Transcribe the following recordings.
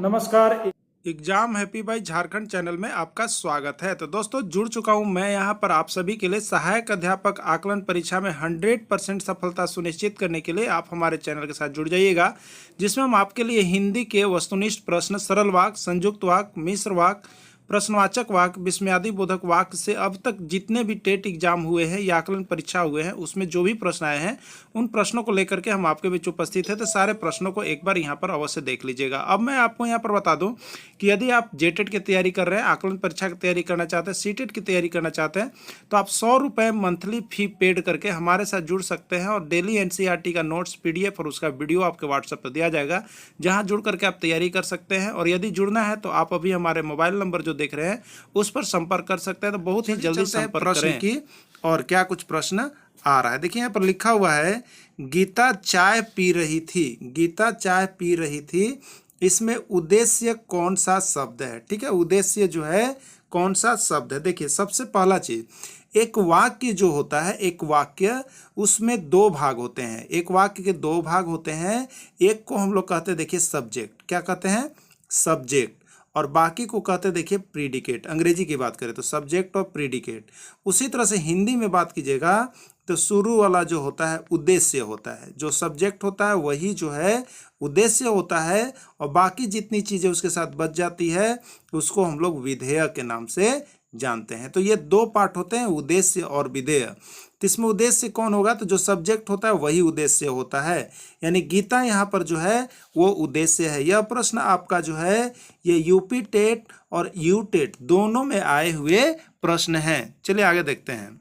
नमस्कार। Exam happy भाई Jharkhand channel में आपका स्वागत है। तो दोस्तों जुड़ चुका हूं मैं यहां पर आप सभी के लिए सहायक अध्यापक आकलन परीक्षा में 100% सफलता सुनिश्चित करने के लिए आप हमारे चैनल के साथ जुड़ जाइएगा, जिसमें हम आपके लिए हिंदी के वस्तुनिष्ठ प्रश्न, सरल वाक्य, संयुक्त वाक्य, मिश्र वाक्य, प्रश्नवाचक वाक्य, विस्मयादि बोधक वाक्य से अब तक जितने भी टेट एग्जाम हुए हैं या आकलन परीक्षा हुए हैं उसमें जो भी प्रश्न आए हैं उन प्रश्नों को लेकर के हम आपके बीच उपस्थित है। तो सारे प्रश्नों को एक बार यहाँ पर अवश्य देख लीजिएगा। अब मैं आपको यहाँ पर बता दूं कि यदि आप जेटेट की तैयारी कर रहे हैं, आकलन परीक्षा की तैयारी करना चाहते हैं, सीटेट की तैयारी करना चाहते हैं, तो आप 100 रुपये मंथली फी पेड करके हमारे साथ जुड़ सकते हैं और डेली एनसीईआरटी का नोट्स, पीडीएफ और उसका वीडियो आपके व्हाट्सएप पर दिया जाएगा, जहां जुड़ करके आप तैयारी कर सकते हैं। और यदि जुड़ना है तो आप अभी हमारे मोबाइल नंबर जो देख रहे हैं उस पर संपर्क कर सकते हैं। तो बहुत ही जल्दी संपर्क करें की और क्या कुछ प्रश्न आ रहा है। देखिए यहाँ पर लिखा हुआ है, गीता चाय पी रही थी। गीता चाय पी रही थी, इसमें उद्देश्य कौन सा शब्द है? ठीक है, उद्देश्य जो है कौन सा शब्द है? देखिए सबसे पहला चीज, एक वाक्य जो होता है, एक वाक्य उसमें दो भाग होते हैं। एक वाक्य के दो भाग होते हैं। एक को हम लोग कहते हैं देखिए सब्जेक्ट, क्या कहते हैं? सब्जेक्ट। और बाकी को कहते हैं देखिए प्रीडिकेट। अंग्रेजी की बात करें तो सब्जेक्ट और प्रीडिकेट। उसी तरह से हिंदी में बात कीजिएगा तो शुरू वाला जो होता है उद्देश्य होता है। जो सब्जेक्ट होता है वही जो है उद्देश्य होता है, और बाकी जितनी चीजें उसके साथ बच जाती है उसको हम लोग विधेय के नाम से जानते हैं। तो ये दो पार्ट होते हैं, उद्देश्य और विधेय। तो इसमें उद्देश्य कौन होगा? तो जो सब्जेक्ट होता है वही उद्देश्य होता है, यानी गीता यहाँ पर जो है वो उद्देश्य है। यह प्रश्न आपका जो है ये यूपी टेट और यू टेट दोनों में आए हुए प्रश्न हैं। चलिए आगे देखते हैं।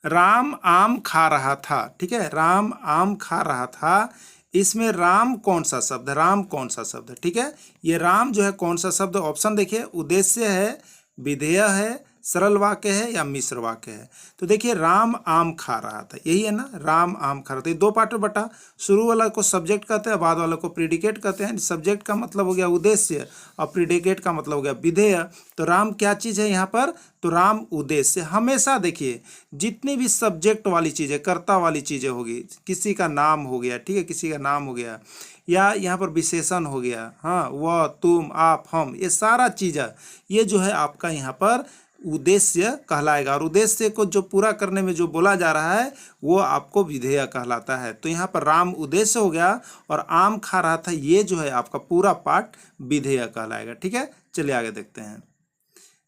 राम आम खा रहा था। ठीक है, राम आम खा रहा था, इसमें राम कौन सा शब्द है? राम कौन सा शब्द है? ठीक है, ये राम जो है कौन सा शब्द? ऑप्शन देखिए, उद्देश्य है, विधेय है, सरल वाक्य है या मिश्र वाक्य है। तो देखिए राम आम खा रहा था, यही है ना, राम आम खा रहा था। ये दो पार्ट में बटा, शुरू वाला को सब्जेक्ट कहते हैं, बाद वाला को प्रीडिकेट कहते हैं। सब्जेक्ट का मतलब हो गया उद्देश्य और प्रीडिकेट का मतलब हो गया विधेय। तो राम क्या चीज है यहाँ पर? तो राम उद्देश्य। हमेशा देखिए जितनी भी सब्जेक्ट वाली चीजें, कर्ता वाली चीजें होगी, किसी का नाम हो गया, ठीक है, किसी का नाम हो गया या यहाँ पर विशेषण हो गया, हाँ, वह, तुम, आप, हम, ये सारा चीज ये जो है आपका यहाँ पर उद्देश्य कहलाएगा। और उद्देश्य को जो पूरा करने में जो बोला जा रहा है वो आपको विधेय कहलाता है। तो यहाँ पर राम उद्देश्य हो गया और आम खा रहा था, ये जो है आपका पूरा पार्ट विधेय कहलाएगा। ठीक है, चलिए आगे देखते हैं।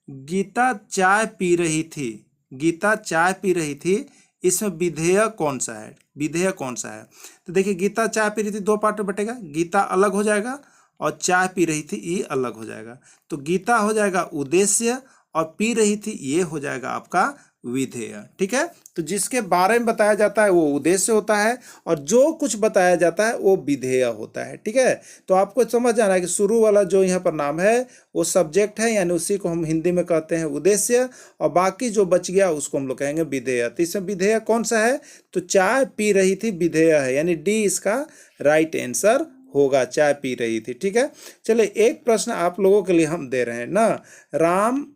गीता चाय पी रही थी। गीता चाय पी रही थी, इसमें विधेय कौन सा है? विधेय कौन सा है? तो देखिए गीता चाय पी रही थी दो पार्ट में बटेगा, गीता अलग हो जाएगा और चाय पी रही थी ये अलग हो जाएगा। तो गीता हो जाएगा उद्देश्य और पी रही थी ये हो जाएगा आपका विधेय। ठीक है, तो जिसके बारे में बताया जाता है वो उद्देश्य होता है और जो कुछ बताया जाता है वो विधेय होता है। ठीक है, तो आपको समझ आना है कि शुरू वाला जो यहाँ पर नाम है वो सब्जेक्ट है, यानी उसी को हम हिंदी में कहते हैं उद्देश्य, और बाकी जो बच गया उसको हम लोग कहेंगे विधेय। तो इसमें विधेय कौन सा है? तो चाय पी रही थी विधेय है, यानी डी इसका राइट आंसर होगा, चाय पी रही थी। ठीक है, चलिए एक प्रश्न आप लोगों के लिए हम दे रहे हैं ना, राम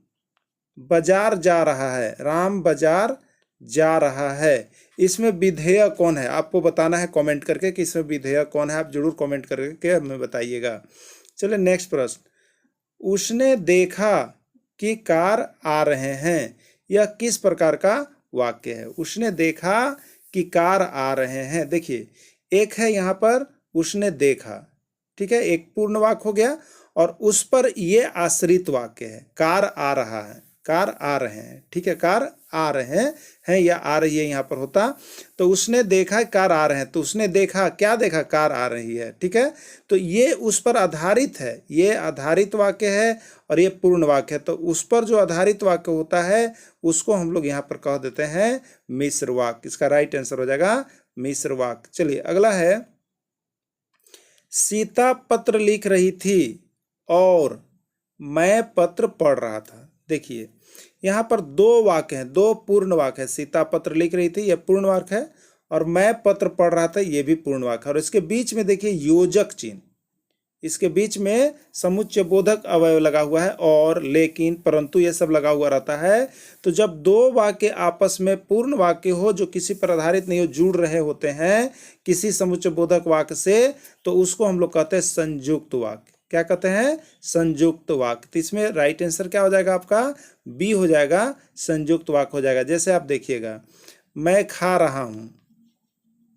बाजार जा रहा है। राम बाजार जा रहा है, इसमें विधेय कौन है? आपको बताना है कमेंट करके कि इसमें विधेय कौन है। आप जरूर कमेंट करके हमें बताइएगा। चलिए नेक्स्ट प्रश्न, उसने देखा कि कार आ रहे हैं, यह किस प्रकार का वाक्य है? उसने देखा कि कार आ रहे हैं। देखिए एक है यहाँ पर उसने देखा, ठीक है, एक पूर्ण वाक्य हो गया, और उस पर ये आश्रित वाक्य है, कार आ रहा है, कार आ रहे हैं। ठीक है, कार आ रहे हैं या आ रही है यहाँ पर होता। तो उसने देखा कार आ रहे हैं, तो उसने देखा, क्या देखा? कार आ रही है। ठीक है, तो ये उस पर आधारित है, ये आधारित वाक्य है और ये पूर्ण वाक्य है। तो उस पर जो आधारित वाक्य होता है उसको हम लोग यहाँ पर कह देते हैं मिश्र वाक्य। इसका राइट आंसर हो जाएगा मिश्र वाक्य। चलिए अगला है, सीता पत्र लिख रही थी और मैं पत्र पढ़ रहा था। देखिए यहाँ पर दो वाक्य हैं, दो पूर्ण वाक्य है। सीता पत्र लिख रही थी यह पूर्ण वाक्य है, और मैं पत्र पढ़ रहा था ये भी पूर्ण वाक्य है। और इसके बीच में देखिए योजक चिन्ह, इसके बीच में समुच्चय बोधक अवयव लगा हुआ है, और, लेकिन, परंतु ये सब लगा हुआ रहता है। तो जब दो वाक्य आपस में पूर्ण वाक्य हो जो किसी पर आधारित नहीं हो, जुड़ रहे होते हैं किसी समुच्चय बोधक वाक्य से, तो उसको हम लोग कहते हैं संयुक्त वाक्य। क्या कहते हैं? संयुक्त वाक्य। तो इसमें राइट आंसर क्या हो जाएगा आपका? बी हो जाएगा, संयुक्त वाक्य हो जाएगा। जैसे आप देखिएगा, मैं खा रहा हूँ,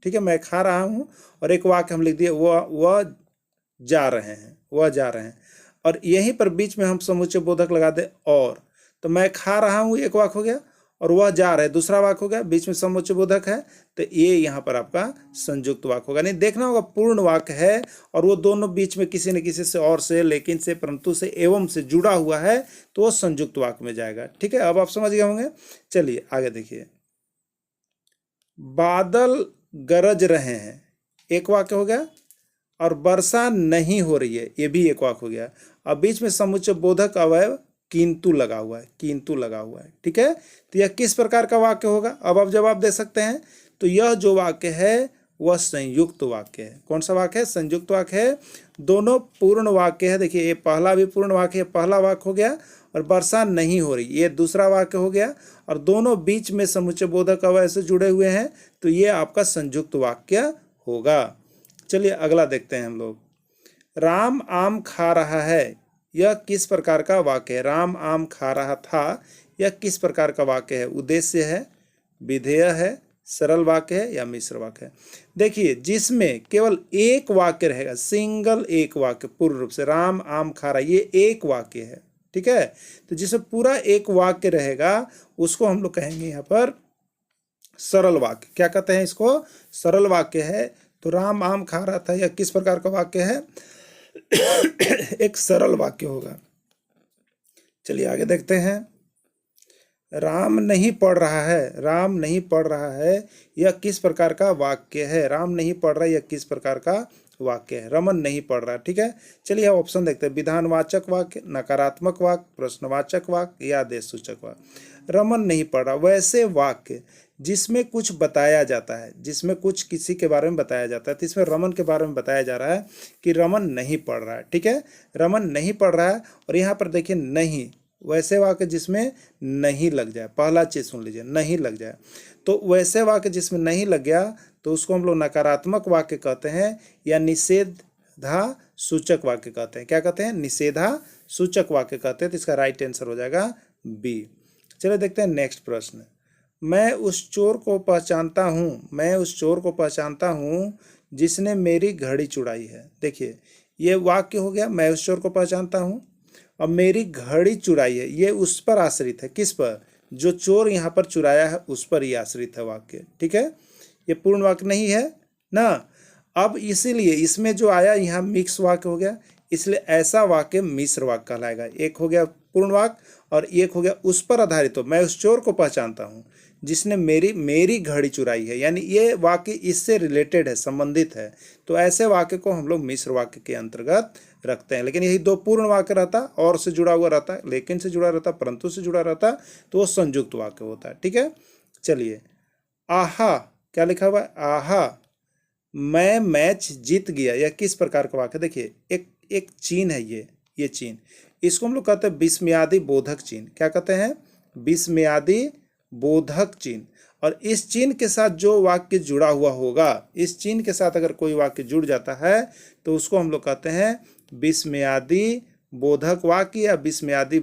ठीक है, मैं खा रहा हूँ, और एक वाक्य हम लिख दिए, वह जा रहे हैं, वह जा रहे हैं, और यहीं पर बीच में हम समुच्चय बोधक लगा दे और, तो मैं खा रहा हूँ एक वाक्य हो गया, और वह जा रहे दूसरा वाक्य हो गया, बीच में समुच्चय बोधक है, तो ये यहाँ पर आपका संयुक्त वाक्य होगा। नहीं, देखना होगा पूर्ण वाक्य है और वो दोनों बीच में किसी न किसी से, और से, लेकिन से, परंतु से, एवं से जुड़ा हुआ है, तो वो संयुक्त वाक्य में जाएगा। ठीक है, अब आप समझ गए होंगे। चलिए आगे देखिए, बादल गरज रहे हैं, एक वाक्य हो गया, और वर्षा नहीं हो रही है, ये भी एक वाक्य हो गया। अब बीच में समुच्चय बोधक अवयव किंतु लगा हुआ है, किंतु लगा हुआ है। ठीक है, तो यह किस प्रकार का वाक्य होगा? अब आप जवाब दे सकते हैं। तो यह जो वाक्य है वह संयुक्त वाक्य है। कौन सा वाक्य है? संयुक्त वाक्य है। दोनों पूर्ण वाक्य है। देखिए, ये पहला भी पूर्ण वाक्य है, पहला वाक्य हो गया, और वर्षा नहीं हो रही, ये दूसरा वाक्य हो गया, और दोनों बीच में समुच्चय बोधक अवयव से जुड़े हुए हैं, तो ये आपका संयुक्त वाक्य होगा। चलिए अगला देखते हैं हम लोग। राम आम खा रहा है, यह किस प्रकार का वाक्य है? राम आम खा रहा था, यह किस प्रकार का वाक्य है? उद्देश्य है, विधेय है, सरल वाक्य है, या मिश्र वाक्य है? देखिए, जिसमें केवल एक वाक्य रहेगा, सिंगल एक वाक्य, पूर्ण रूप से राम आम खा रहा है, ये एक वाक्य है। ठीक है, तो जिसमें पूरा एक वाक्य रहेगा उसको हम लोग कहेंगे यहाँ पर सरल वाक्य। क्या कहते हैं इसको? सरल वाक्य है। तो राम आम खा रहा था, यह किस प्रकार का वाक्य है? एक सरल वाक्य होगा। चलिए आगे देखते हैं। राम नहीं पढ़ रहा है, राम नहीं पढ़ रहा है, यह किस प्रकार का वाक्य है? राम नहीं पढ़ रहा है, यह किस प्रकार का वाक्य है? रमन नहीं पढ़ रहा। ठीक है, चलिए अब ऑप्शन देखते हैं। विधानवाचक वाक्य, नकारात्मक वाक्य, प्रश्नवाचक वाक्य, या आदेश सूचक वाक्य। रमन नहीं पढ़ रहा, वैसे वाक्य जिसमें कुछ बताया जाता है, जिसमें कुछ किसी के बारे में बताया जाता है, तो इसमें रमन के बारे में बताया जा रहा है कि रमन नहीं पढ़ रहा है। ठीक है, रमन नहीं पढ़ रहा है, और यहाँ पर देखिए नहीं, वैसे वाक्य जिसमें नहीं लग जाए, पहला चीज सुन लीजिए, नहीं लग जाए। तो वैसे वाक्य जिसमें नहीं लग गया तो उसको हम लोग नकारात्मक वाक्य कहते हैं, या निषेधा सूचक वाक्य कहते हैं। क्या कहते हैं? निषेधा सूचक वाक्य कहते हैं। तो इसका राइट आंसर हो जाएगा बी। चलो देखते हैं नेक्स्ट प्रश्न। मैं उस चोर को पहचानता हूँ, मैं उस चोर को पहचानता हूँ जिसने मेरी घड़ी चुराई है। देखिए, ये वाक्य हो गया, मैं उस चोर को पहचानता हूँ, और मेरी घड़ी चुराई है, ये उस पर आश्रित है। किस पर? जो चोर यहाँ पर चुराया है उस पर ही आश्रित है वाक्य। ठीक है, ये पूर्ण वाक्य नहीं है ना। अब इसीलिए इसमें जो आया यहाँ मिक्स वाक्य हो गया, इसलिए ऐसा वाक्य मिश्र वाक्य कहलाएगा। एक हो गया पूर्ण वाक्य और एक हो गया उस पर आधारित हो। मैं उस चोर को पहचानता हूँ जिसने मेरी घड़ी चुराई है, यानी ये वाक्य इससे रिलेटेड है, संबंधित है। तो ऐसे वाक्य को हम लोग मिश्र वाक्य के अंतर्गत रखते हैं। लेकिन यही दो पूर्ण वाक्य रहता, और से जुड़ा हुआ रहता, लेकिन से जुड़ा रहता, परंतु से जुड़ा रहता, तो वो संयुक्त वाक्य होता है। ठीक है, चलिए। आहा, क्या लिखा हुआ है? आहा मैं मैच जीत गया, यह किस प्रकार का वाक्य? देखिए, एक चिन्ह है, ये चिन्ह, इसको हम लोग कहते हैं विस्मयादि बोधक चिन्ह। क्या कहते हैं? विस्मयादि बोधक चिन्ह। और इस चिन्ह के साथ जो वाक्य जुड़ा हुआ होगा, इस चिन्ह के साथ अगर कोई वाक्य जुड़ जाता है तो उसको हम लोग कहते हैं विस्मयादि बोधक वाक्य, या विस्मयादि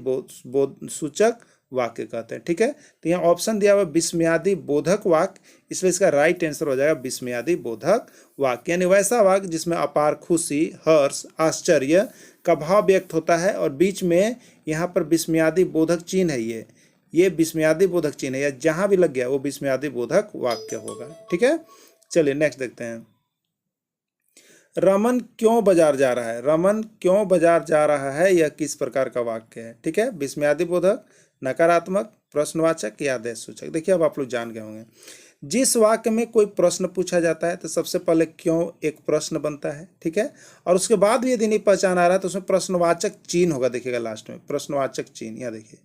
सूचक वाक्य कहते हैं। ठीक है, तो यहाँ ऑप्शन दिया हुआ विस्मयादि बोधक वाक्य, इसलिए इसका राइट आंसर हो जाएगा विस्मयादि बोधक वाक्य। यानी वैसा वाक्य जिसमें अपार खुशी, हर्ष, आश्चर्य का भाव व्यक्त होता है, और बीच में यहाँ पर विस्मयादि बोधक चिन्ह है, ये विस्मयादि बोधक चिन्ह है, या जहां भी लग गया वो विस्मयादि बोधक वाक्य होगा। ठीक है, चलिए नेक्स्ट देखते हैं। रमन क्यों बाजार जा रहा है? रमन क्यों बाजार जा रहा है, यह किस प्रकार का वाक्य है? ठीक है, विस्मयादि बोधक, नकारात्मक, प्रश्नवाचक, या आदेश सूचक। देखिए, अब आप लोग जान गए होंगे, जिस वाक्य में कोई प्रश्न पूछा जाता है तो सबसे पहले क्यों एक प्रश्न बनता है। ठीक है, और उसके बाद भी यदि नहीं पहचान आ रहा है तो उसमें प्रश्नवाचक चिन्ह होगा। देखिएगा लास्ट में प्रश्नवाचक चिन्ह, यहाँ देखिए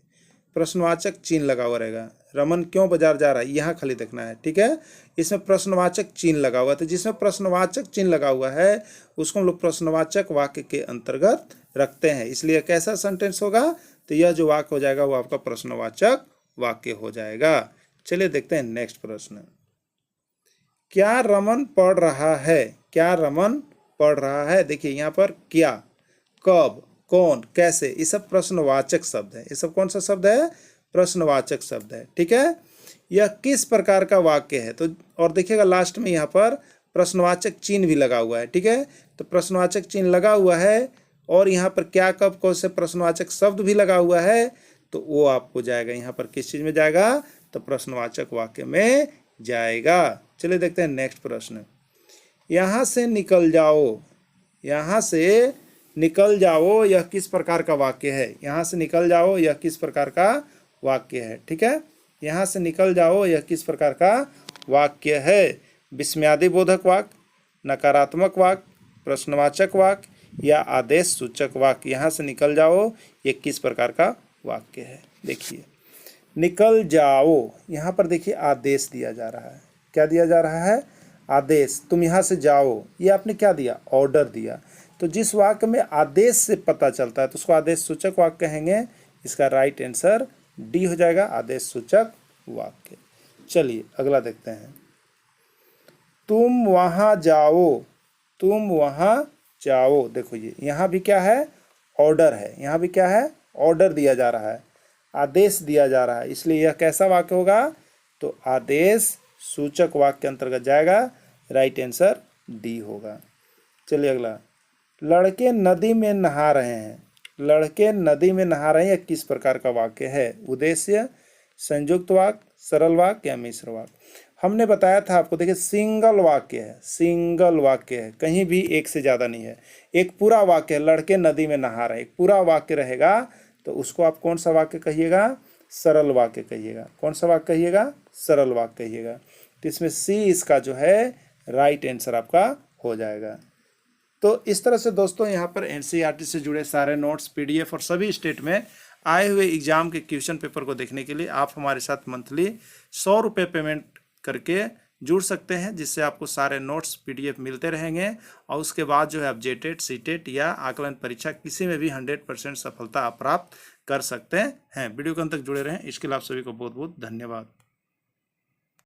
प्रश्नवाचक चिन्ह लगा हुआ रहेगा। रमन क्यों बाजार जा रहा है, यहाँ खाली देखना है, ठीक है। इसमें प्रश्नवाचक चिन्ह लगा हुआ है, तो जिसमें प्रश्नवाचक चिन्ह लगा हुआ है उसको हम लोग प्रश्नवाचक वाक्य के अंतर्गत रखते हैं, इसलिए कैसा सेंटेंस होगा, तो यह जो वाक्य हो जाएगा वो आपका प्रश्नवाचक वाक्य हो जाएगा। चलिए देखते हैं नेक्स्ट प्रश्न। क्या रमन पढ़ रहा है, क्या रमन पढ़ रहा है। देखिए यहाँ पर क्या, कब, कौन, कैसे, ये सब प्रश्नवाचक शब्द है। ये सब कौन सा शब्द है, प्रश्नवाचक शब्द है, ठीक है। यह किस प्रकार का वाक्य है, तो और देखिएगा लास्ट में यहाँ पर प्रश्नवाचक चिन्ह भी लगा हुआ है, ठीक है। तो प्रश्नवाचक चिन्ह लगा हुआ है और यहाँ पर क्या, कब, कौन से प्रश्नवाचक शब्द भी लगा हुआ है, तो वो आपको जाएगा यहाँ पर किस चीज़ में जाएगा, तो प्रश्नवाचक वाक्य में जाएगा। चलिए देखते हैं नेक्स्ट प्रश्न। यहाँ से निकल जाओ, यहाँ से निकल जाओ, यह किस प्रकार का वाक्य है। यहाँ से निकल जाओ, यह किस प्रकार का वाक्य है, ठीक है। यहाँ से निकल जाओ, यह किस प्रकार का वाक्य है। विस्मयादिबोधक वाक्य, नकारात्मक वाक्य, प्रश्नवाचक वाक्य या आदेश सूचक वाक्य। यहाँ से निकल जाओ, यह किस प्रकार का वाक्य है। देखिए निकल जाओ, यहाँ पर देखिए आदेश दिया जा रहा है। क्या दिया जा रहा है, आदेश। तुम यहाँ से जाओ, ये आपने क्या दिया, ऑर्डर दिया। तो जिस वाक्य में आदेश से पता चलता है तो उसको आदेश सूचक वाक्य कहेंगे। इसका राइट आंसर डी हो जाएगा, आदेश सूचक वाक्य। चलिए अगला देखते हैं। तुम वहाँ जाओ, तुम वहाँ जाओ। देखो ये यहाँ भी क्या है, ऑर्डर है। यहाँ भी क्या है, ऑर्डर दिया जा रहा है, आदेश दिया जा रहा है, इसलिए यह कैसा वाक्य होगा, तो आदेश सूचक वाक्य के अंतर्गत जाएगा। राइट आंसर डी होगा। चलिए अगला। लड़के नदी में नहा रहे हैं, लड़के नदी में नहा रहे हैं, यह किस प्रकार का वाक्य है। उद्देश्य, संयुक्त वाक्य, सरल वाक्य या मिश्र वाक्य। हमने बताया था आपको, देखिए सिंगल वाक्य है, सिंगल वाक्य है, कहीं भी एक से ज़्यादा नहीं है। एक पूरा वाक्य है, लड़के नदी में नहा रहे हैं, एक पूरा वाक्य रहेगा तो उसको आप कौन सा वाक्य कहिएगा, सरल वाक्य कहिएगा। कौन सा वाक्य कहिएगा, सरल वाक्य कहिएगा। तो इसमें सी इसका जो है राइट आंसर आपका हो जाएगा। तो इस तरह से दोस्तों यहाँ पर एनसीईआरटी से जुड़े सारे नोट्स, पीडीएफ और सभी स्टेट में आए हुए एग्जाम के क्वेश्चन पेपर को देखने के लिए आप हमारे साथ मंथली 100 रुपये पेमेंट करके जुड़ सकते हैं, जिससे आपको सारे नोट्स पीडीएफ मिलते रहेंगे और उसके बाद जो है आप जेटेट, सीटेट या आकलन परीक्षा किसी में भी 100% सफलता आप प्राप्त कर सकते हैं। वीडियो के अंत तक जुड़े रहें, इसके लिए आप सभी को बहुत बहुत धन्यवाद।